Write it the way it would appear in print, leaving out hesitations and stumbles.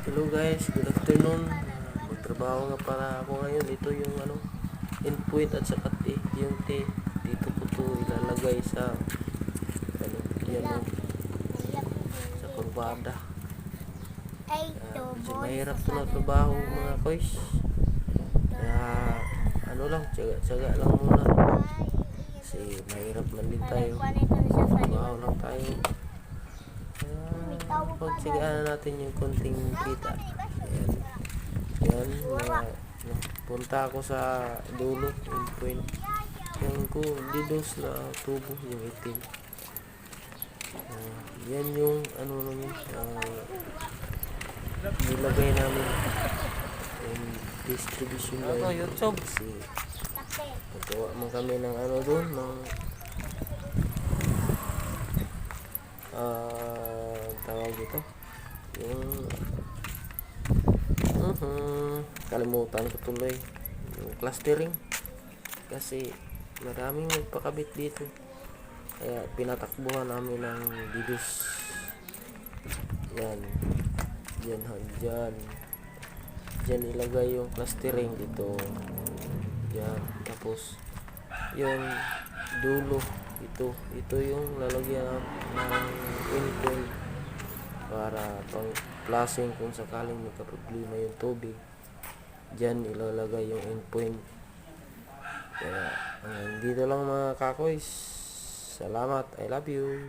Hello guys, good afternoon. Magtrabaho nga para ako ngayon. Ito yung endpoint at saka yung dito ko to ilalagay sa yan sa kurbada. Kasi mahirap to na trabaho mga koys. Kaya tiyaga lang muna. Kasi mahirap man din tayo. Trabaho lang tayo. Pagsigaan natin yung konting kita. Yan punta ako sa dulo, yung point. Yung ko, didos na tubo, yung itim. Yan yung nilagay namin yung distribution line. YouTube. Kasi nagawa mo kami ng doon, ng tawag dito yung kalimutan ko tuloy yung clustering kasi maraming nagpakabit dito kaya pinatakbuhan namin ng didos. Yan dyan ilagay yung clustering dito, yan. Tapos yung dulo ito yung lalagyan ng endpoint para pang flushing kung sakaling magka-problema yung tubig. Diyan ilalagay yung endpoint. Kaya dito lang mga kakoys. Salamat. I love you.